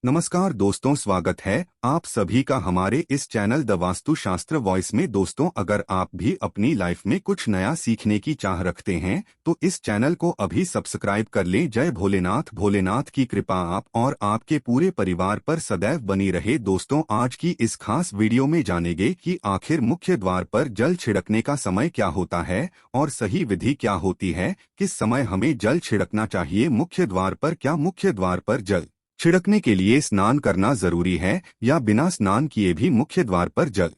नमस्कार दोस्तों, स्वागत है आप सभी का हमारे इस चैनल द वास्तु शास्त्र वॉइस में। दोस्तों, अगर आप भी अपनी लाइफ में कुछ नया सीखने की चाह रखते हैं तो इस चैनल को अभी सब्सक्राइब कर लें। जय भोलेनाथ। भोलेनाथ की कृपा आप और आपके पूरे परिवार पर सदैव बनी रहे। दोस्तों, आज की इस खास वीडियो में जानेंगे कि आखिर मुख्य द्वार पर जल छिड़कने का समय क्या होता है और सही विधि क्या होती है। किस समय हमें जल छिड़कना चाहिए मुख्य द्वार पर, क्या मुख्य द्वार पर जल छिड़कने के लिए स्नान करना जरूरी है या बिना स्नान किए भी मुख्य द्वार पर जल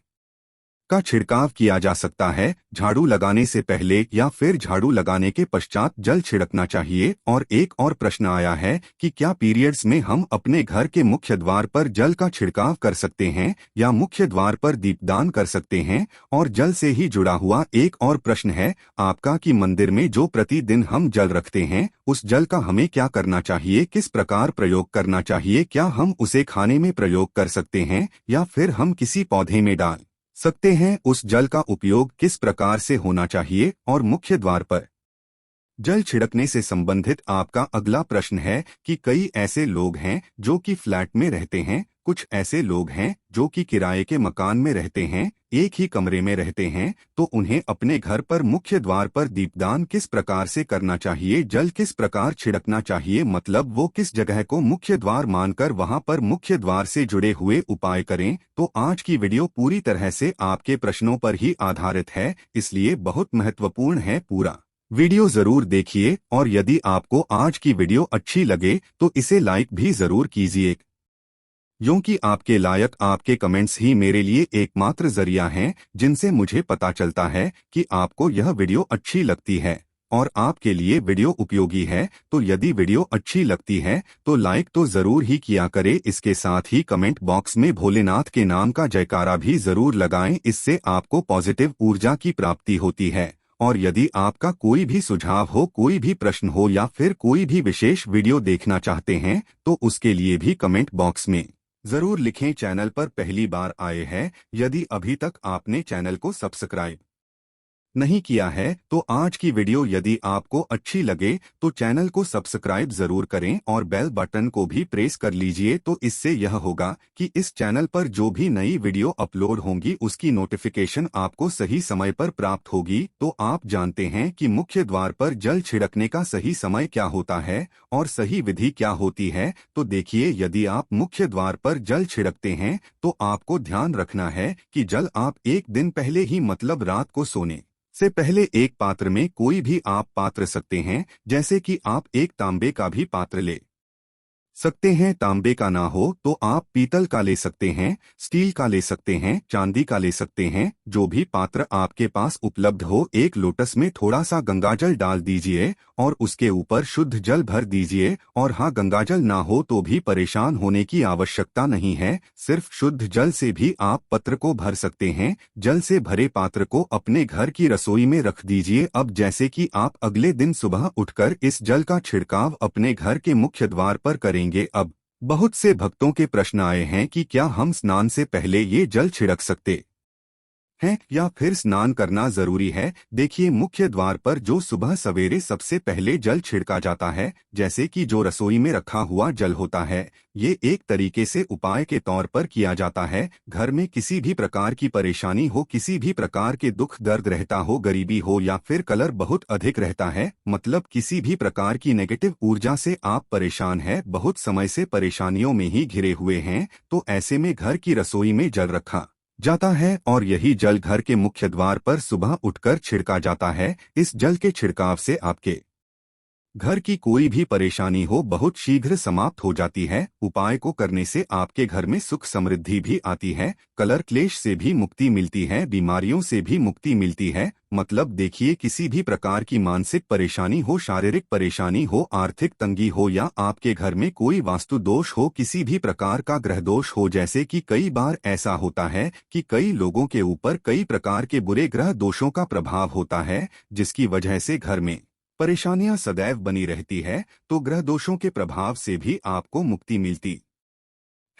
का छिड़काव किया जा सकता है। झाड़ू लगाने से पहले या फिर झाड़ू लगाने के पश्चात जल छिड़कना चाहिए। और एक और प्रश्न आया है कि क्या पीरियड्स में हम अपने घर के मुख्य द्वार पर जल का छिड़काव कर सकते हैं या मुख्य द्वार पर दीपदान कर सकते हैं। और जल से ही जुड़ा हुआ एक और प्रश्न है आपका कि मंदिर में जो प्रतिदिन हम जल रखते हैं उस जल का हमें क्या करना चाहिए, किस प्रकार प्रयोग करना चाहिए। क्या हम उसे खाने में प्रयोग कर सकते हैं या फिर हम किसी पौधे में डाल सकते हैं। उस जल का उपयोग किस प्रकार से होना चाहिए। और मुख्य द्वार पर जल छिड़कने से संबंधित आपका अगला प्रश्न है कि कई ऐसे लोग हैं जो कि फ्लैट में रहते हैं, कुछ ऐसे लोग हैं जो कि किराए के मकान में रहते हैं, एक ही कमरे में रहते हैं, तो उन्हें अपने घर पर मुख्य द्वार पर दीपदान किस प्रकार से करना चाहिए, जल किस प्रकार छिड़कना चाहिए, मतलब वो किस जगह को मुख्य द्वार मानकर वहां पर मुख्य द्वार से जुड़े हुए उपाय करें। तो आज की वीडियो पूरी तरह से आपके प्रश्नों पर ही आधारित है, इसलिए बहुत महत्वपूर्ण है। पूरा वीडियो जरूर देखिए और यदि आपको आज की वीडियो अच्छी लगे तो इसे लाइक भी जरूर कीजिए, क्योंकि आपके लायक आपके कमेंट्स ही मेरे लिए एकमात्र जरिया हैं जिनसे मुझे पता चलता है कि आपको यह वीडियो अच्छी लगती है और आपके लिए वीडियो उपयोगी है। तो यदि वीडियो अच्छी लगती है तो लाइक तो जरूर ही किया करें, इसके साथ ही कमेंट बॉक्स में भोलेनाथ के नाम का जयकारा भी जरूर लगाएं, इससे आपको पॉजिटिव ऊर्जा की प्राप्ति होती है। और यदि आपका कोई भी सुझाव हो, कोई भी प्रश्न हो या फिर कोई भी विशेष वीडियो देखना चाहते हैं तो उसके लिए भी कमेंट बॉक्स में जरूर लिखें। चैनल पर पहली बार आए हैं, यदि अभी तक आपने चैनल को सब्सक्राइब नहीं किया है तो आज की वीडियो यदि आपको अच्छी लगे तो चैनल को सब्सक्राइब जरूर करें और बेल बटन को भी प्रेस कर लीजिए। तो इससे यह होगा कि इस चैनल पर जो भी नई वीडियो अपलोड होंगी उसकी नोटिफिकेशन आपको सही समय पर प्राप्त होगी। तो आप जानते हैं कि मुख्य द्वार पर जल छिड़कने का सही समय क्या होता है और सही विधि क्या होती है। तो देखिए, यदि आप मुख्य द्वार पर जल छिड़कते हैं तो आपको ध्यान रखना है कि जल आप एक दिन पहले ही, मतलब रात को सोने से पहले एक पात्र में, कोई भी आप पात्र सकते हैं, जैसे कि आप एक तांबे का भी पात्र ले सकते हैं। तांबे का ना हो तो आप पीतल का ले सकते हैं, स्टील का ले सकते हैं, चांदी का ले सकते हैं, जो भी पात्र आपके पास उपलब्ध हो। एक लोटस में थोड़ा सा गंगाजल डाल दीजिए और उसके ऊपर शुद्ध जल भर दीजिए। और हाँ, गंगाजल ना हो तो भी परेशान होने की आवश्यकता नहीं है, सिर्फ शुद्ध जल से भी आप पत्र को भर सकते हैं। जल से भरे पात्र को अपने घर की रसोई में रख दीजिए। अब जैसे कि आप अगले दिन सुबह उठकर इस जल का छिड़काव अपने घर के मुख्य द्वार पर करेंगे। अब बहुत से भक्तों के प्रश्न आए हैं कि क्या हम स्नान से पहले ये जल छिड़क सकते हैं या फिर स्नान करना जरूरी है। देखिए, मुख्य द्वार पर जो सुबह सवेरे सबसे पहले जल छिड़का जाता है, जैसे कि जो रसोई में रखा हुआ जल होता है, ये एक तरीके से उपाय के तौर पर किया जाता है। घर में किसी भी प्रकार की परेशानी हो, किसी भी प्रकार के दुख दर्द रहता हो, गरीबी हो या फिर कलर बहुत अधिक रहता है, मतलब किसी भी प्रकार की नेगेटिव ऊर्जा से आप परेशान हैं, बहुत समय से परेशानियों में ही घिरे हुए हैं, तो ऐसे में घर की रसोई में जल रखा जाता है और यही जल घर के मुख्य द्वार पर सुबह उठकर छिड़का जाता है। इस जल के छिड़काव से आपके घर की कोई भी परेशानी हो बहुत शीघ्र समाप्त हो जाती है। उपाय को करने से आपके घर में सुख समृद्धि भी आती है, कलर क्लेश से भी मुक्ति मिलती है, बीमारियों से भी मुक्ति मिलती है। मतलब देखिए, किसी भी प्रकार की मानसिक परेशानी हो, शारीरिक परेशानी हो, आर्थिक तंगी हो या आपके घर में कोई वास्तु दोष हो, किसी भी प्रकार का ग्रह दोष हो, जैसे कि कई बार ऐसा होता है कि कई लोगों के ऊपर कई प्रकार के बुरे ग्रह दोषों का प्रभाव होता है, जिसकी वजह से घर में परेशानियां सदैव बनी रहती है, तो ग्रह दोषों के प्रभाव से भी आपको मुक्ति मिलती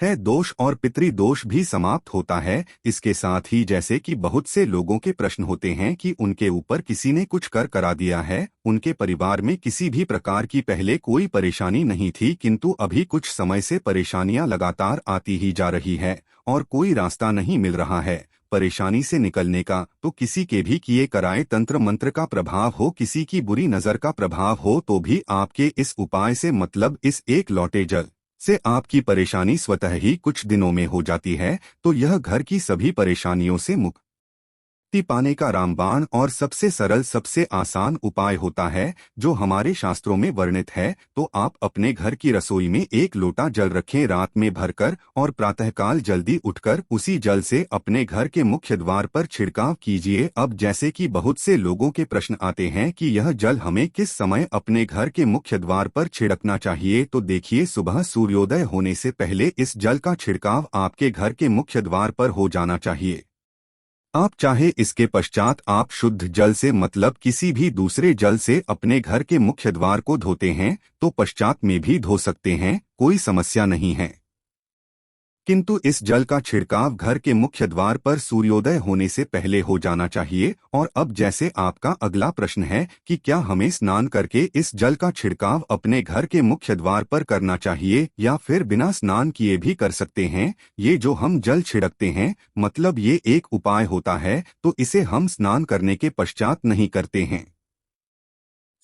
है दोष और पितृदोष भी समाप्त होता है। इसके साथ ही जैसे कि बहुत से लोगों के प्रश्न होते हैं कि उनके ऊपर किसी ने कुछ कर करा दिया है, उनके परिवार में किसी भी प्रकार की पहले कोई परेशानी नहीं थी, किंतु अभी कुछ समय से परेशानियां लगातार आती ही जा रही है और कोई रास्ता नहीं मिल रहा है परेशानी से निकलने का। तो किसी के भी किए कराए तंत्र मंत्र का प्रभाव हो, किसी की बुरी नजर का प्रभाव हो, तो भी आपके इस उपाय से मतलब इस एक लौटे जल से आपकी परेशानी स्वतः ही कुछ दिनों में हो जाती है। तो यह घर की सभी परेशानियों से मुक्ति पाने का रामबाण और सबसे सरल सबसे आसान उपाय होता है जो हमारे शास्त्रों में वर्णित है। तो आप अपने घर की रसोई में एक लोटा जल रखें रात में भरकर, और प्रातःकाल जल्दी उठकर उसी जल से अपने घर के मुख्य द्वार पर छिड़काव कीजिए। अब जैसे कि बहुत से लोगों के प्रश्न आते हैं कि यह जल हमें किस समय अपने घर के मुख्य द्वार पर छिड़कना चाहिए, तो देखिए, सुबह सूर्योदय होने से पहले इस जल का छिड़काव आपके घर के मुख्य द्वार पर हो जाना चाहिए। आप चाहे इसके पश्चात आप शुद्ध जल से मतलब किसी भी दूसरे जल से अपने घर के मुख्य द्वार को धोते हैं तो पश्चात में भी धो सकते हैं, कोई समस्या नहीं है। किंतु इस जल का छिड़काव घर के मुख्य द्वार पर सूर्योदय होने से पहले हो जाना चाहिए। और अब जैसे आपका अगला प्रश्न है कि क्या हमें स्नान करके इस जल का छिड़काव अपने घर के मुख्य द्वार पर करना चाहिए या फिर बिना स्नान किए भी कर सकते हैं। ये जो हम जल छिड़कते हैं मतलब ये एक उपाय होता है, तो इसे हम स्नान करने के पश्चात नहीं करते हैं।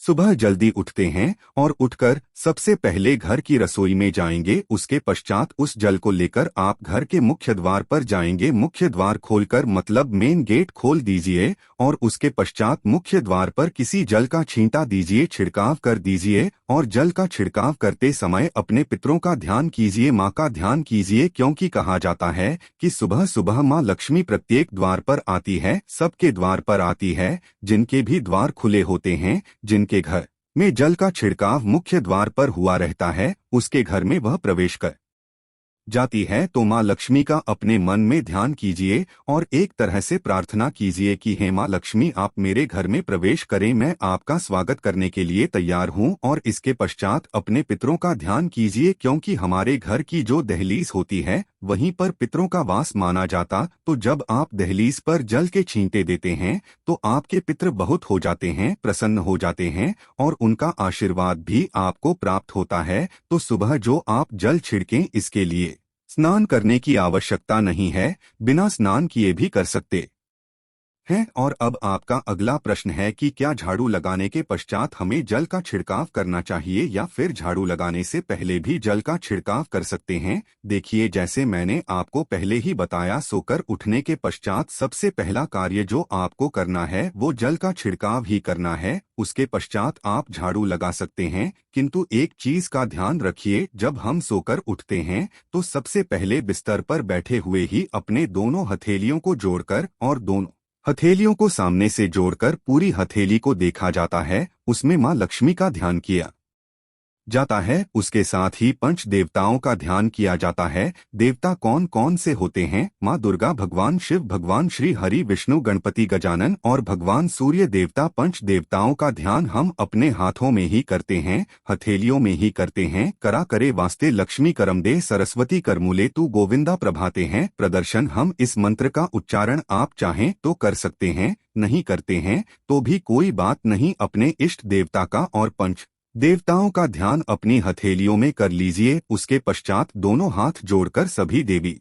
सुबह जल्दी उठते हैं और उठकर सबसे पहले घर की रसोई में जाएंगे, उसके पश्चात उस जल को लेकर आप घर के मुख्य द्वार पर जाएंगे। मुख्य द्वार खोलकर मतलब मेन गेट खोल दीजिए और उसके पश्चात मुख्य द्वार पर किसी जल का छींटा दीजिए, छिड़काव कर दीजिए। और जल का छिड़काव करते समय अपने पितरों का ध्यान कीजिए, माँ का ध्यान कीजिए, क्योंकि कहा जाता है कि सुबह सुबह माँ लक्ष्मी प्रत्येक द्वार पर आती है, सबके द्वार पर आती है। जिनके भी द्वार खुले होते हैं, जिनके घर में जल का छिड़काव मुख्य द्वार पर हुआ रहता है, उसके घर में वह प्रवेश कर जाती है। तो माँ लक्ष्मी का अपने मन में ध्यान कीजिए और एक तरह से प्रार्थना कीजिए कि हे माँ लक्ष्मी, आप मेरे घर में प्रवेश करें, मैं आपका स्वागत करने के लिए तैयार हूँ। और इसके पश्चात अपने पितरों का ध्यान कीजिए, क्योंकि हमारे घर की जो दहलीज होती है वहीं पर पितरों का वास माना जाता। तो जब आप दहलीज पर जल के छींटे देते हैं तो आपके पितर बहुत हो जाते हैं, प्रसन्न हो जाते हैं और उनका आशीर्वाद भी आपको प्राप्त होता है। तो सुबह जो आप जल छिड़कें इसके लिए स्नान करने की आवश्यकता नहीं है, बिना स्नान किए भी कर सकते हैं। और अब आपका अगला प्रश्न है कि क्या झाड़ू लगाने के पश्चात हमें जल का छिड़काव करना चाहिए या फिर झाड़ू लगाने से पहले भी जल का छिड़काव कर सकते हैं। देखिए, जैसे मैंने आपको पहले ही बताया, सोकर उठने के पश्चात सबसे पहला कार्य जो आपको करना है वो जल का छिड़काव ही करना है। उसके पश्चात आप झाड़ू लगा सकते हैं, किंतु एक चीज का ध्यान रखिए, जब हम सोकर उठते हैं तो सबसे पहले बिस्तर पर बैठे हुए ही अपने दोनों हथेलियों को जोड़कर और दोनों हथेलियों को सामने से जोड़कर पूरी हथेली को देखा जाता है, उसमें माँ लक्ष्मी का ध्यान किया जाता है। उसके साथ ही पंच देवताओं का ध्यान किया जाता है। देवता कौन कौन से होते हैं? माँ दुर्गा, भगवान शिव, भगवान श्री हरि, विष्णु, गणपति, गजानन और भगवान सूर्य देवता। पंच देवताओं का ध्यान हम अपने हाथों में ही करते हैं, हथेलियों में ही करते हैं। करा करे वास्ते लक्ष्मी करम दे, सरस्वती करमूले तू गोविंदा प्रभाते हैं। प्रदर्शन हम इस मंत्र का उच्चारण आप चाहें तो कर सकते हैं, नहीं करते हैं तो भी कोई बात नहीं। अपने इष्ट देवता का और पंच देवताओं का ध्यान अपनी हथेलियों में कर लीजिए। उसके पश्चात दोनों हाथ जोड़कर सभी देवी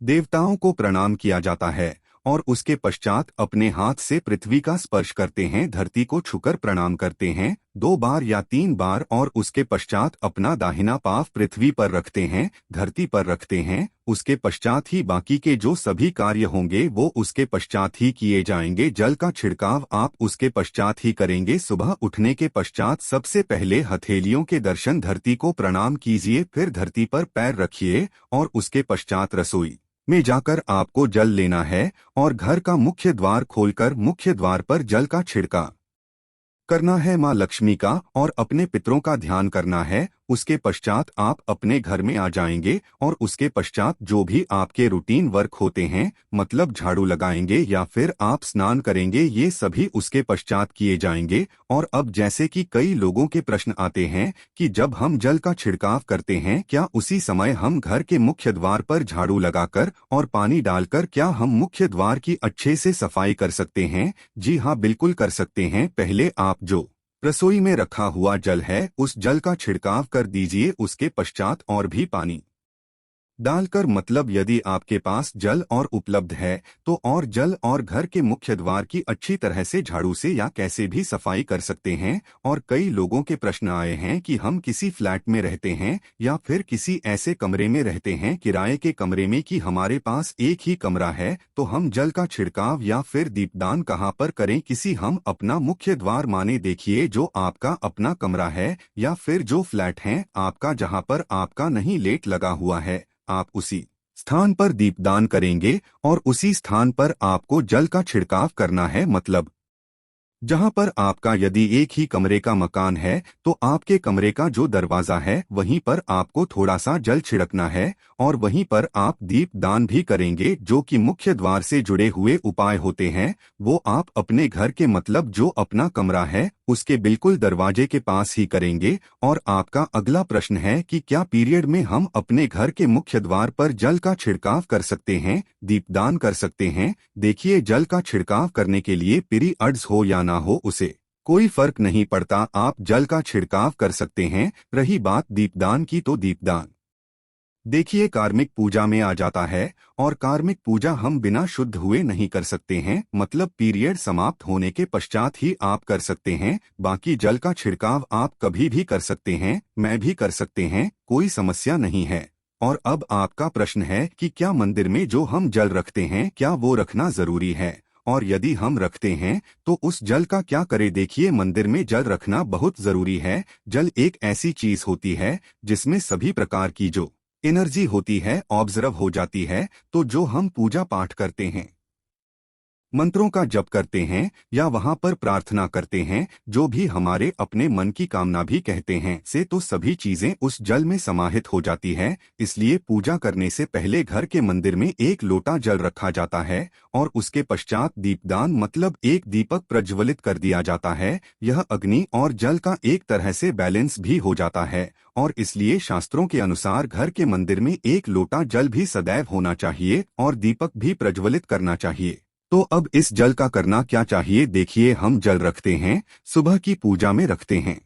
देवताओं को प्रणाम किया जाता है और उसके पश्चात अपने हाथ से पृथ्वी का स्पर्श करते हैं, धरती को छूकर प्रणाम करते हैं 2 बार या 3 बार। और उसके पश्चात अपना दाहिना पांव पृथ्वी पर रखते हैं, धरती पर रखते हैं। उसके पश्चात ही बाकी के जो सभी कार्य होंगे वो उसके पश्चात ही किए जाएंगे। जल का छिड़काव आप उसके पश्चात ही करेंगे। सुबह उठने के पश्चात सबसे पहले हथेलियों के दर्शन, धरती को प्रणाम कीजिए, फिर धरती पर पैर रखिए और उसके पश्चात रसोई में जाकर आपको जल लेना है और घर का मुख्य द्वार खोलकर मुख्य द्वार पर जल का छिड़काव करना है माँ लक्ष्मी का और अपने पितरों का ध्यान करना है। उसके पश्चात आप अपने घर में आ जाएंगे और उसके पश्चात जो भी आपके रूटीन वर्क होते हैं, मतलब झाड़ू लगाएंगे या फिर आप स्नान करेंगे, ये सभी उसके पश्चात किए जाएंगे। और अब जैसे कि कई लोगों के प्रश्न आते हैं कि जब हम जल का छिड़काव करते हैं, क्या उसी समय हम घर के मुख्य द्वार पर झाड़ू लगाकर और पानी डालकर क्या हम मुख्य द्वार की अच्छे से सफाई कर सकते हैं? जी हाँ, बिल्कुल कर सकते हैं। पहले आप जो रसोई में रखा हुआ जल है, उस जल का छिड़काव कर दीजिए। उसके पश्चात और भी पानी डालकर, मतलब यदि आपके पास जल और उपलब्ध है तो और जल और घर के मुख्य द्वार की अच्छी तरह से झाड़ू से या कैसे भी सफाई कर सकते हैं। और कई लोगों के प्रश्न आए हैं कि हम किसी फ्लैट में रहते हैं या फिर किसी ऐसे कमरे में रहते हैं, किराए के कमरे में, कि हमारे पास एक ही कमरा है, तो हम जल का छिड़काव या फिर दीपदान कहाँ पर करें? किसी हम अपना मुख्य द्वार माने देखिए जो आपका अपना कमरा है, या फिर जो फ्लैट है आपका जहाँ पर आपका नहीं लेट लगा हुआ है, आप उसी स्थान पर दीपदान करेंगे और उसी स्थान पर आपको जल का छिड़काव करना है। मतलब जहां पर आपका यदि एक ही कमरे का मकान है तो आपके कमरे का जो दरवाजा है वहीं पर आपको थोड़ा सा जल छिड़कना है और वहीं पर आप दीप दान भी करेंगे, जो कि मुख्य द्वार से जुड़े हुए उपाय होते हैं। वो आप अपने घर के, मतलब जो अपना कमरा है, उसके बिल्कुल दरवाजे के पास ही करेंगे। और आपका अगला प्रश्न है कि क्या पीरियड में हम अपने घर के मुख्य द्वार पर जल का छिड़काव कर सकते हैं, दीपदान कर सकते हैं? देखिए, जल का छिड़काव करने के लिए पीरियड्स हो या ना हो, उसे कोई फर्क नहीं पड़ता, आप जल का छिड़काव कर सकते हैं। रही बात दीपदान की, तो दीपदान देखिए कार्मिक पूजा में आ जाता है और कार्मिक पूजा हम बिना शुद्ध हुए नहीं कर सकते हैं, मतलब पीरियड समाप्त होने के पश्चात ही आप कर सकते हैं। बाकी जल का छिड़काव आप कभी भी कर सकते हैं, मैं भी कर सकते हैं, कोई समस्या नहीं है। और अब आपका प्रश्न है कि क्या मंदिर में जो हम जल रखते हैं क्या वो रखना जरूरी है, और यदि हम रखते हैं तो उस जल का क्या करें? देखिए, मंदिर में जल रखना बहुत जरूरी है। जल एक ऐसी चीज होती है जिसमें सभी प्रकार की जो एनर्जी होती है ऑब्जर्व हो जाती है। तो जो हम पूजा पाठ करते हैं, मंत्रों का जप करते हैं या वहां पर प्रार्थना करते हैं, जो भी हमारे अपने मन की कामना भी कहते हैं, से तो सभी चीजें उस जल में समाहित हो जाती है। इसलिए पूजा करने से पहले घर के मंदिर में एक लोटा जल रखा जाता है और उसके पश्चात दीपदान, मतलब एक दीपक प्रज्वलित कर दिया जाता है। यह अग्नि और जल का एक तरह से बैलेंस भी हो जाता है और इसलिए शास्त्रों के अनुसार घर के मंदिर में एक लोटा जल भी सदैव होना चाहिए और दीपक भी प्रज्वलित करना चाहिए। तो अब इस जल का करना क्या चाहिए? देखिए, हम जल रखते हैं, सुबह की पूजा में रखते हैं,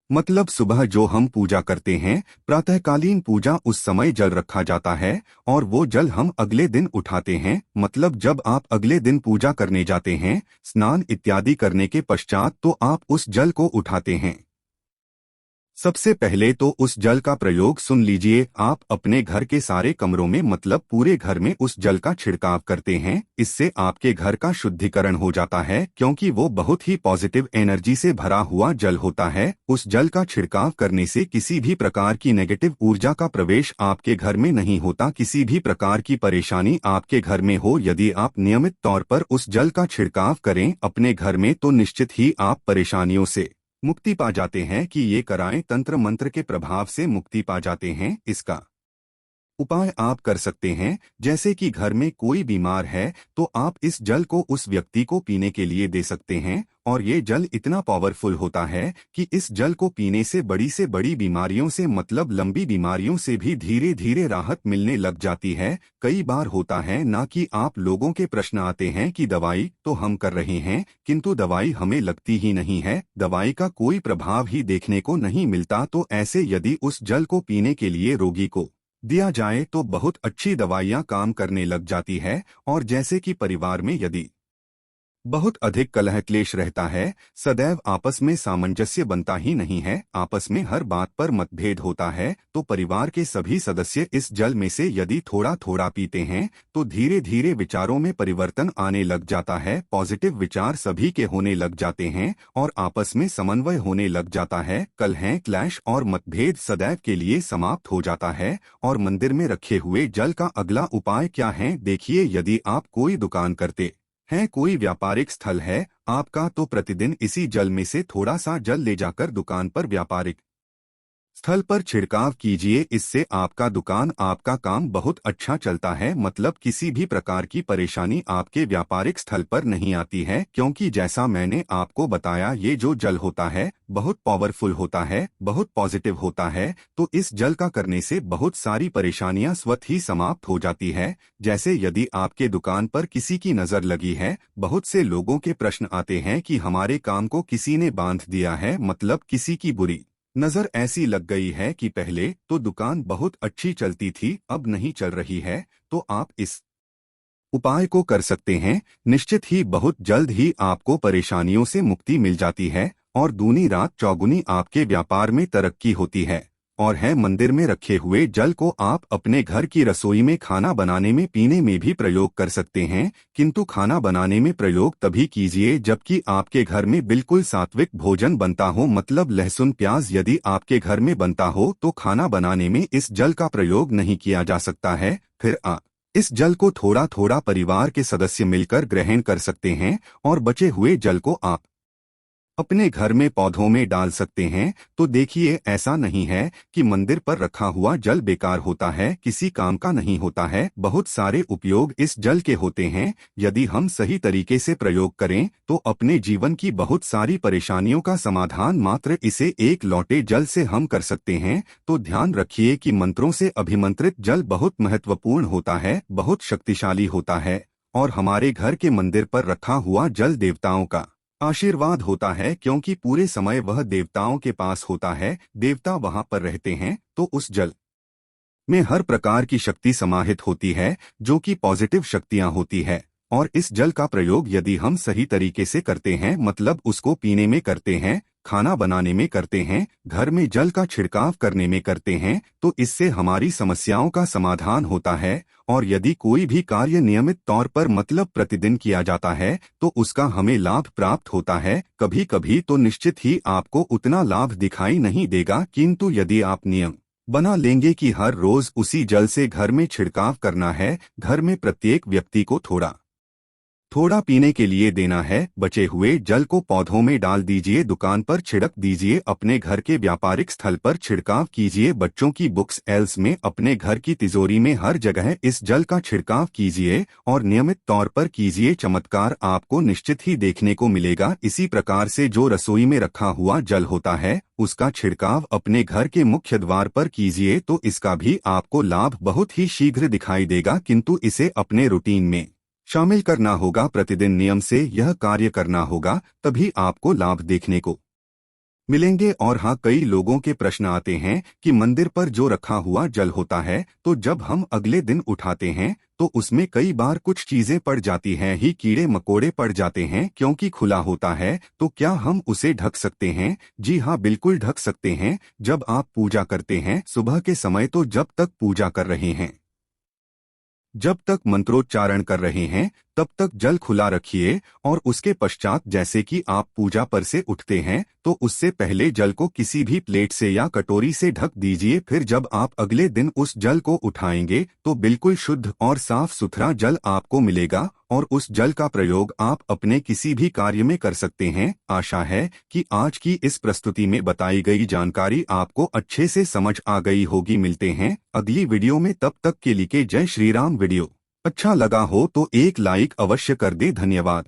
मतलब सुबह जो हम पूजा करते हैं, प्रातःकालीन पूजा, उस समय जल रखा जाता है और वो जल हम अगले दिन उठाते हैं। मतलब जब आप अगले दिन पूजा करने जाते हैं, स्नान इत्यादि करने के पश्चात, तो आप उस जल को उठाते हैं। सबसे पहले तो उस जल का प्रयोग सुन लीजिए, आप अपने घर के सारे कमरों में, मतलब पूरे घर में उस जल का छिड़काव करते हैं। इससे आपके घर का शुद्धिकरण हो जाता है, क्योंकि वो बहुत ही पॉजिटिव एनर्जी से भरा हुआ जल होता है। उस जल का छिड़काव करने से किसी भी प्रकार की नेगेटिव ऊर्जा का प्रवेश आपके घर में नहीं होता। किसी भी प्रकार की परेशानी आपके घर में हो, यदि आप नियमित तौर पर उस जल का छिड़काव करें अपने घर में, तो निश्चित ही आप परेशानियों से मुक्ति पा जाते हैं। कि ये कराएं, तंत्र मंत्र के प्रभाव से मुक्ति पा जाते हैं। इसका उपाय आप कर सकते हैं, जैसे कि घर में कोई बीमार है तो आप इस जल को उस व्यक्ति को पीने के लिए दे सकते हैं। और ये जल इतना पावरफुल होता है कि इस जल को पीने से बड़ी बीमारियों से, मतलब लंबी बीमारियों से भी धीरे धीरे राहत मिलने लग जाती है। कई बार होता है ना कि आप लोगों के प्रश्न आते हैं कि दवाई तो हम कर रहे हैं किंतु दवाई हमें लगती ही नहीं है, दवाई का कोई प्रभाव ही देखने को नहीं मिलता। तो ऐसे यदि उस जल को पीने के लिए रोगी को दिया जाए तो बहुत अच्छी दवाइयां काम करने लग जाती है। और जैसे कि परिवार में यदि बहुत अधिक कलह क्लेश रहता है, सदैव आपस में सामंजस्य बनता ही नहीं है, आपस में हर बात पर मतभेद होता है, तो परिवार के सभी सदस्य इस जल में से यदि थोड़ा थोड़ा पीते हैं तो धीरे धीरे विचारों में परिवर्तन आने लग जाता है, पॉजिटिव विचार सभी के होने लग जाते हैं और आपस में समन्वय होने लग जाता है। कलह, क्लैश और मतभेद सदैव के लिए समाप्त हो जाता है। और मंदिर में रखे हुए जल का अगला उपाय क्या है? देखिए, यदि आप कोई दुकान करते हैं, कोई व्यापारिक स्थल है आपका, तो प्रतिदिन इसी जल में से थोड़ा सा जल ले जाकर दुकान पर व्यापारिक स्थल पर छिड़काव कीजिए। इससे आपका दुकान आपका काम बहुत अच्छा चलता है, मतलब किसी भी प्रकार की परेशानी आपके व्यापारिक स्थल पर नहीं आती है, क्योंकि जैसा मैंने आपको बताया ये जो जल होता है बहुत पावरफुल होता है, बहुत पॉजिटिव होता है। तो इस जल का करने से बहुत सारी परेशानियां स्वतः ही समाप्त हो जाती है। जैसे यदि आपके दुकान पर किसी की नजर लगी है, बहुत से लोगों के प्रश्न आते हैं कि हमारे काम को किसी ने बांध दिया है, मतलब किसी की बुरी नजर ऐसी लग गई है कि पहले तो दुकान बहुत अच्छी चलती थी, अब नहीं चल रही है। तो आप इस उपाय को कर सकते हैं। निश्चित ही बहुत जल्द ही आपको परेशानियों से मुक्ति मिल जाती है और दूनी रात चौगुनी आपके व्यापार में तरक्की होती है। और है मंदिर में रखे हुए जल को आप अपने घर की रसोई में खाना बनाने में पीने में भी प्रयोग कर सकते हैं, किंतु खाना बनाने में प्रयोग तभी कीजिए जबकि आपके घर में बिल्कुल सात्विक भोजन बनता हो, मतलब लहसुन प्याज यदि आपके घर में बनता हो तो खाना बनाने में इस जल का प्रयोग नहीं किया जा सकता है। फिर इस जल को थोड़ा थोड़ा परिवार के सदस्य मिलकर ग्रहण कर सकते हैं और बचे हुए जल को आप अपने घर में पौधों में डाल सकते हैं। तो देखिए, ऐसा नहीं है कि मंदिर पर रखा हुआ जल बेकार होता है, किसी काम का नहीं होता है। बहुत सारे उपयोग इस जल के होते हैं। यदि हम सही तरीके से प्रयोग करें तो अपने जीवन की बहुत सारी परेशानियों का समाधान मात्र इसे एक लौटे जल से हम कर सकते हैं। तो ध्यान रखिए कि मंत्रों से अभिमंत्रित जल बहुत महत्वपूर्ण होता है, बहुत शक्तिशाली होता है, और हमारे घर के मंदिर पर रखा हुआ जल देवताओं का आशीर्वाद होता है, क्योंकि पूरे समय वह देवताओं के पास होता है, देवता वहां पर रहते हैं। तो उस जल में हर प्रकार की शक्ति समाहित होती है, जो कि पॉजिटिव शक्तियां होती है। और इस जल का प्रयोग यदि हम सही तरीके से करते हैं, मतलब उसको पीने में करते हैं, खाना बनाने में करते हैं, घर में जल का छिड़काव करने में करते हैं, तो इससे हमारी समस्याओं का समाधान होता है। और यदि कोई भी कार्य नियमित तौर पर, मतलब प्रतिदिन किया जाता है, तो उसका हमें लाभ प्राप्त होता है। कभी कभी तो निश्चित ही आपको उतना लाभ दिखाई नहीं देगा, किंतु यदि आप नियम बना लेंगे कि हर रोज उसी जल से घर में छिड़काव करना है, घर में प्रत्येक व्यक्ति को थोड़ा थोड़ा पीने के लिए देना है, बचे हुए जल को पौधों में डाल दीजिए, दुकान पर छिड़क दीजिए, अपने घर के व्यापारिक स्थल पर छिड़काव कीजिए, बच्चों की बुक्स एल्स में, अपने घर की तिजोरी में, हर जगह इस जल का छिड़काव कीजिए और नियमित तौर पर कीजिए। चमत्कार आपको निश्चित ही देखने को मिलेगा। इसी प्रकार से जो रसोई में रखा हुआ जल होता है उसका छिड़काव अपने घर के मुख्य द्वार पर कीजिए, तो इसका भी आपको लाभ बहुत ही शीघ्र दिखाई देगा। किंतु इसे अपने रूटीन में शामिल करना होगा, प्रतिदिन नियम से यह कार्य करना होगा, तभी आपको लाभ देखने को मिलेंगे। और हाँ, कई लोगों के प्रश्न आते हैं कि मंदिर पर जो रखा हुआ जल होता है, तो जब हम अगले दिन उठाते हैं तो उसमें कई बार कुछ चीजें पड़ जाती हैं, ही कीड़े मकोड़े पड़ जाते हैं, क्योंकि खुला होता है। तो क्या हम उसे ढक सकते हैं? जी हाँ, बिल्कुल ढक सकते हैं। जब आप पूजा करते हैं सुबह के समय, तो जब तक पूजा कर रहे हैं, जब तक मंत्रोच्चारण कर रहे हैं, तब तक जल खुला रखिए। और उसके पश्चात जैसे कि आप पूजा पर से उठते हैं, तो उससे पहले जल को किसी भी प्लेट से या कटोरी से ढक दीजिए। फिर जब आप अगले दिन उस जल को उठाएंगे तो बिल्कुल शुद्ध और साफ सुथरा जल आपको मिलेगा, और उस जल का प्रयोग आप अपने किसी भी कार्य में कर सकते हैं। आशा है कि आज की इस प्रस्तुति में बताई गई जानकारी आपको अच्छे से समझ आ गई होगी। मिलते हैं अगली वीडियो में, तब तक के लिए जय श्री राम। वीडियो अच्छा लगा हो तो एक लाइक अवश्य कर दे। धन्यवाद।